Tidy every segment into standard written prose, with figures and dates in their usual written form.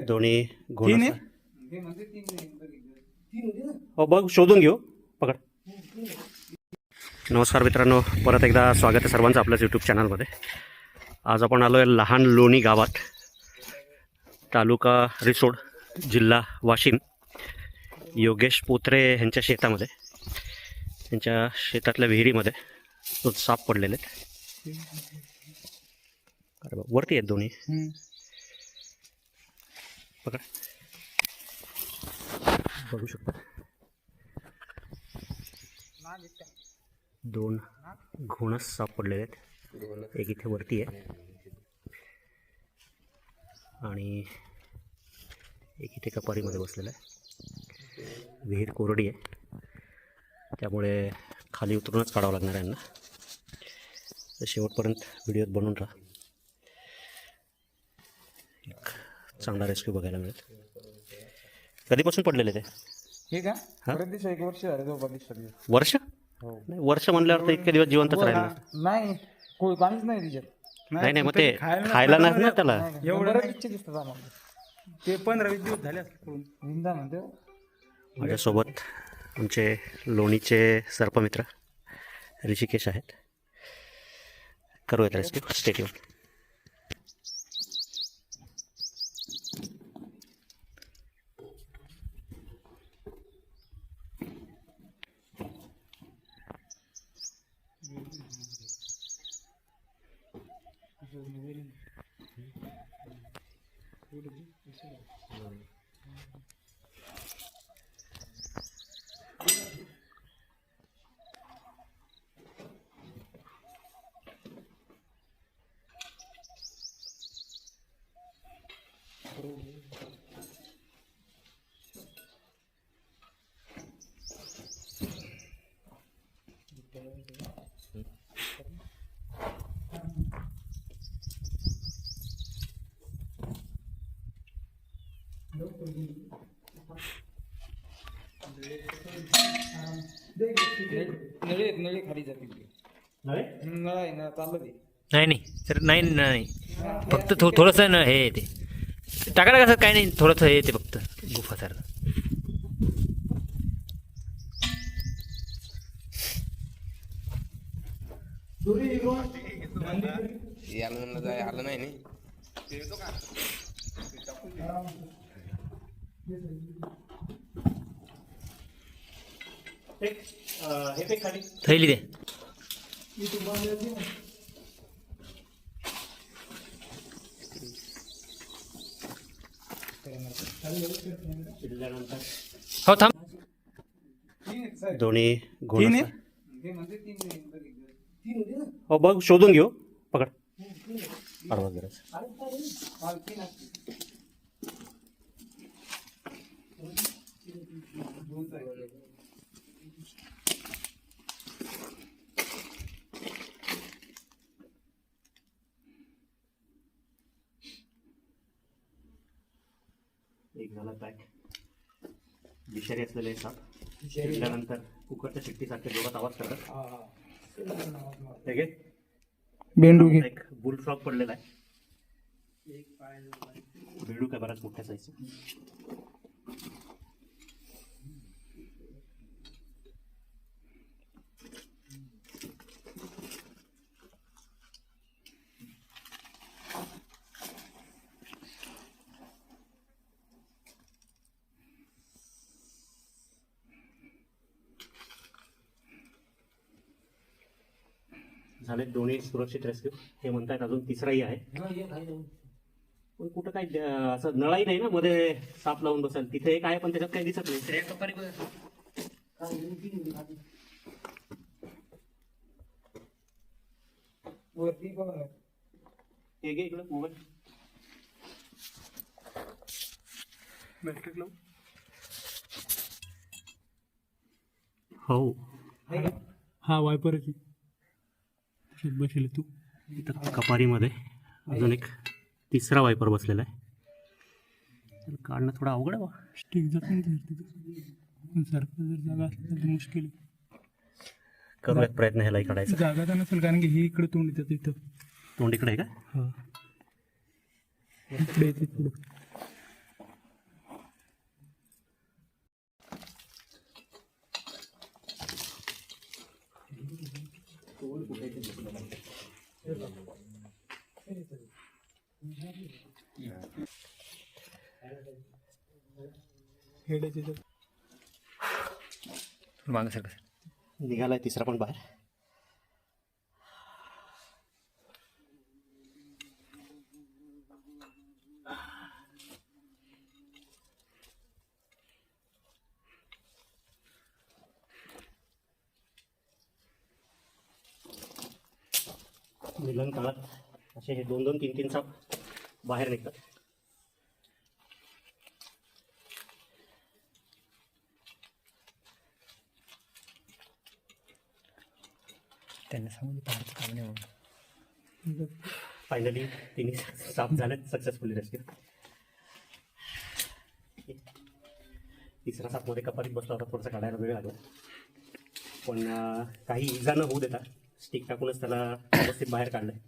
दोन्ही घोण हो बघ शोधून घेऊ पकड. नमस्कार मित्रांनो, परत एकदा स्वागत आहे सर्वांचं आपल्याच यूट्यूब चॅनलमध्ये. आज आपण आलो आहे लहान लोणी गावात, तालुका रिसोड, जिल्हा वाशिम. योगेश पोत्रे यांच्या शेतामध्ये, त्यांच्या शेतातल्या विहिरीमध्ये तो साप पडलेले आहेत. अरे वरती आहेत दोन्ही, पकड बघू शकता. दोन घोणस साप पडलेले आहेत, एक इथे वरती आहे आणि एक इथे कपारीमध्ये बसलेला आहे. विहीर कोरडी आहे, त्यामुळे खाली उतरूनच काढावं लागणार आहे यांना. तर शेवटपर्यंत व्हिडिओत बनवून राहा, एक चांगला रेस्क्यू बघायला मिळेल. कधीपासून पडलेले ते हे का? एक वर्ष झालं. वर्ष? नाही, वर्ष म्हणल्यावर तर इतके दिवस जिवंतच राहिला नाही, कोणी पाणीच नाही तिच्यात. नाही नाही, मग ते खायला नाही ना त्याला. एवढं इच्छा दिसतात आम्हाला. ते 15-20 दिवस झाले असतील विंदा म्हणते. माझ्यासोबत आमचे लोणीचे सर्पमित्र ऋषिकेश आहेत. करूयात रेस्क्यू. स्टेट येऊन नळी खाली जाते. नळा चाललं ते. नाही नाही तर नाही फक्त थोडंसं न हे ते टाकायला कसं काही नाही, थोडंसं हे ते फक्त गुफासारखं. आलं नाही. थैली दे. हो थांब. दोन्ही घोण हो बघ शोधून घेऊ, पकड. अडवा गरज एक झाला पॅक. विषारी असलेले साप शिरल्यानंतर कुकरच्या शिट्टीसारखे जोरात आवाज करतात. बेंडू घे. एक बुलफ्रॉग पडलेला आहे. बेडूक आहे बराच मोठ्या साईजचा. झाले दोन्ही सुरक्षित रेस्क्यू. हे म्हणतायत अजून तिसराही आहे, पण कुठं काही असं नळाही नाही ना मध्ये साप लावून बसेल. तिथे एक आहे पण त्याच्यात काही दिसत नाही. हे घे इकडं मोबाईल. हो हा वायपरची बसले तू. इथं कपारीमध्ये अजून एक तिसरा वायपर बसलेला आहे. काढणं थोडं अवघड आहे बा. स्टिक जात नाही तिथे, सारखं जर जागा असली तर मुश्किल आहे. करूयात प्रयत्न ह्यालाही काढायचा. जागा तर नसेल, कारण की हे इकडे तोंड येतात. इथं तोंड इकडे आहे का? हां, इकडे येते पुढं. हेडाचे तर मागं सारखं निघालाय तिसरा पण बाहेर. मिलन काळात असे हे 2-2, 3-3 साप बाहेर निघतात. त्यांना सांगून पाहायचं काम नाही म्हणून. फायनली तिन्ही साप झालेत सक्सेसफुली रेस्क्यू. तिसरा सापमध्ये कपारीत बसला होता, थोडासा काढायला वेळ लागला, पण काही इजा न होऊ देता स्टिक टाकूनच त्याला व्यवस्थित बाहेर काढलंय.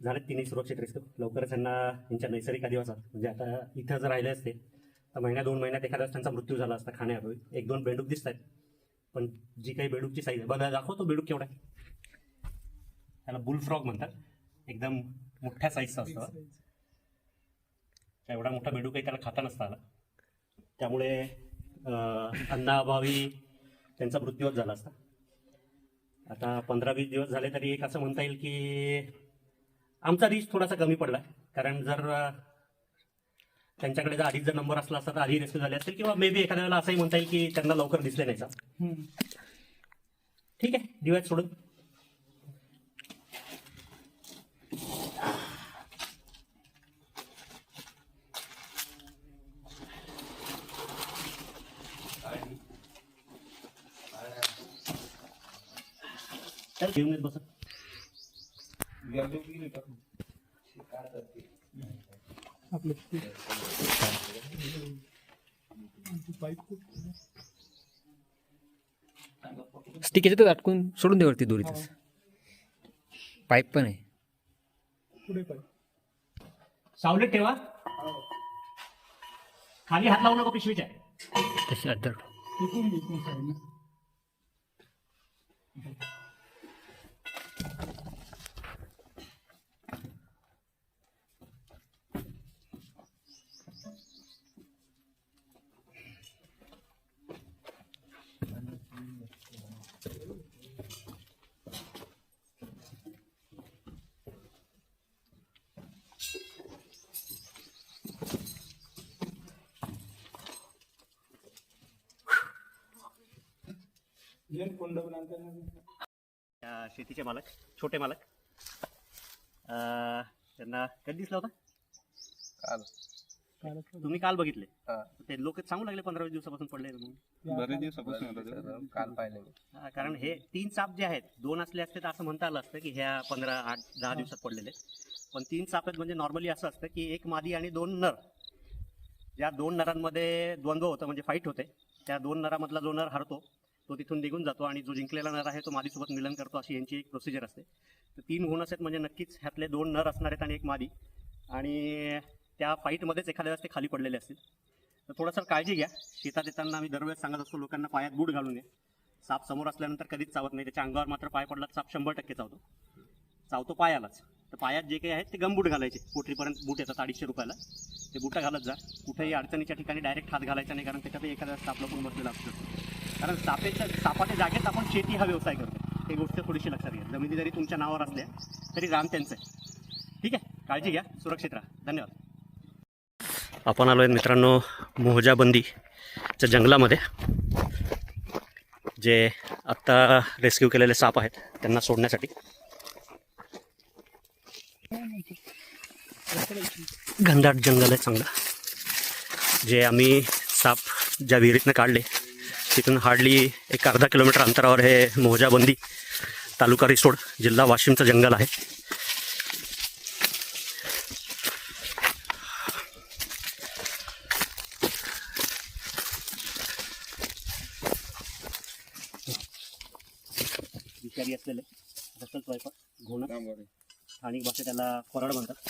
झालेत तिन्ही सुरक्षित रेस्क्यू. लवकरच त्यांना त्यांच्या नैसर्गिक अधिवासात, म्हणजे आता इथं जर राहिले असते तर 1-2 महिन्यात एखाद्या त्यांचा मृत्यू झाला असता खाण्यापूर्वी. 1-2 बेडूक दिसत आहेत, पण जी काही बेडूकची साईज आहे बघा, दाखवतो बेडूक केवढा आहे. त्याला बुलफ्रॉग म्हणतात. एकदम मोठ्या साईजचा असतो. एवढा मोठा बेडूकही त्याला खाता नसता आला, त्यामुळे अन्नाअभावी त्यांचा मृत्यूच झाला असता. आता 15-20 दिवस झाले तरी एक असं म्हणता येईल की आमचा रिस्क थोडासा कमी पडला, कारण जर त्यांच्याकडे जर आधीच जर नंबर असला असता तर आधी रेस्क्यू झाले असतील, किंवा मे बी एखाद्या वेळेला असंही म्हणता येईल की त्यांना लवकर दिसले नाही साप. ठीक आहे, दिव्यात सोडून. तर घेऊन येत बसा. आपलं पाईप स्टिक याच्यातच अटकून सोडून दे वरती दोरीतच. पाईप पण आहे. पुढे पाईप सावलीत ठेवा, खाली हात लावू नको पिशवीच्या. तशी अड्डर इकून साईड ना. कोंड त्या शेतीचे मालक, छोटे मालक, त्यांना कधी दिसला होता? तुम्ही काल बघितले? ते लोक सांगू लागले 15-20 दिवसापासून पडले म्हणून. बरेच दिवसापासून काल पाहिले. कारण हे 3 साप जे आहेत, 2 असले असते तर असं म्हणता आलं असतं की ह्या 15-8-10 दिवसात पडलेले, पण 3 साप आहेत. म्हणजे नॉर्मली असं असतं की 1 मादी आणि 2 नर. ज्या 2 नरांमध्ये द्वंद्व होतं, म्हणजे फाईट होते, त्या 2 नरामधला जो नर हरतो तो तिथून निघून जातो आणि जो जिंकलेला नर आहे तो मादीसोबत मिलन करतो. अशी यांची एक प्रोसिजर असते. तर 3 गुण आहेत, म्हणजे नक्कीच ह्यातले 2 नर असणार आहेत आणि 1 मादी, आणि त्या फाईटमध्येच एखाद्या वेळेस ते खाली पडलेले असतील. तर थोडंसं काळजी घ्या. शेतात येताना आम्ही दरवेळेस सांगत असतो लोकांना, पायात बूट घालून ये. साप समोर असल्यानंतर कधीच चावत नाही, त्याच्या अंगावर मात्र पाय पडला साप 100% चावतो पायालाच. तर पायात जे काही आहेत ते गमबूट घालायचे. पोटरीपर्यंत बूट येतात 250 रुपयाला, ते बुटं घालत जा. कुठेही अडचणीच्या ठिकाणी डायरेक्ट हात घालायचा नाही, कारण त्याच्यात एखाद्या साप लपून बसलेला असतो. कारण सापाच्या जागेत आपण शेती हा व्यवसाय करतो. ही गोष्ट थोडीशी लक्षात घ्या. जमिनी जरी तुमच्या नावावर असल्या तरी रान त्यांचं आहे. ठीक आहे, काळजी घ्या, सुरक्षित राहा. धन्यवाद. आपण आलो आहे मित्रांनो मोहजाबंदीच्या जंगलामध्ये. जे आत्ता रेस्क्यू केलेले साप आहेत त्यांना सोडण्यासाठी. घनदाट जंगल आहे चांगलं. जे आम्ही साप ज्या विहिरीतनं काढले तिथून हार्डली 1-अर्धा किलोमीटर अंतरावर हे मोहजाबंदी, तालुका रिसोड, जिल्हा वाशिमचं जंगल आहे. विषारी असलेले रसच वायपर घोणं, स्थानिक भाषेत त्याला कोरड म्हणतात.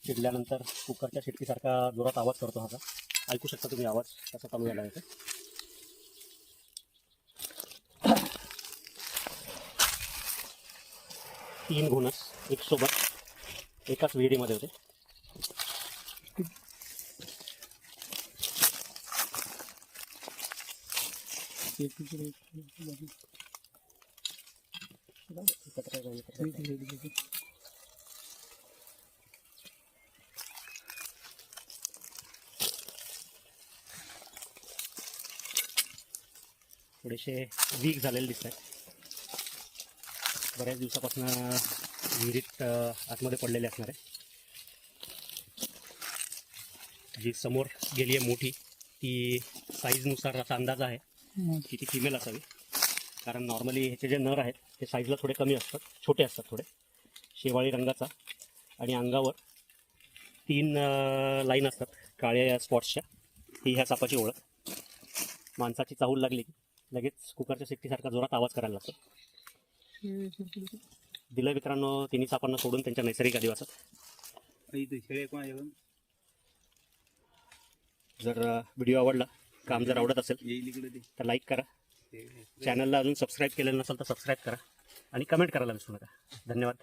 चिडल्यानंतर कुकरच्या शिट्टीसारखा जोरात आवाज करतो. हा ऐकू शकता तुम्ही आवाज कसा चालू झाला आहे. 3 घोणस एक सोबत एकाच विहिरीमध्ये होते. थोडेसे वीक झालेले दिसत आहेत. बऱ्याच दिवसापासून विहिरीत आतमध्ये पडलेले असणार आहे. जी समोर गेली आहे मोठी ती साईजनुसार असा अंदाज आहे की ती फिमेल असावी, कारण नॉर्मली ह्याचे जे नर आहेत ते साईजला थोडे कमी असतात, छोटे असतात थोडे, शेवाळी रंगाचा, आणि अंगावर 3 लाईन असतात काळ्या स्पॉट्सच्या. ही ह्या सापाची ओळख. माणसाची चाहूल लागली की लगेच कुकरच्या शिट्टीसारखा जोरात आवाज करायला लागतो. दिलं मित्रांनो तिन्ही सापांना सोडून त्यांच्या नैसर्गिक अधिवासात. इथे शेळे कोणाच्या जर व्हिडिओ आवडला, काम जर आवडत असेल येईल इकडे ते तर लाईक करा. चॅनलला अजून सबस्क्राईब केलेलं नसेल तर सबस्क्राईब करा आणि कमेंट करायला विसरू नका. धन्यवाद.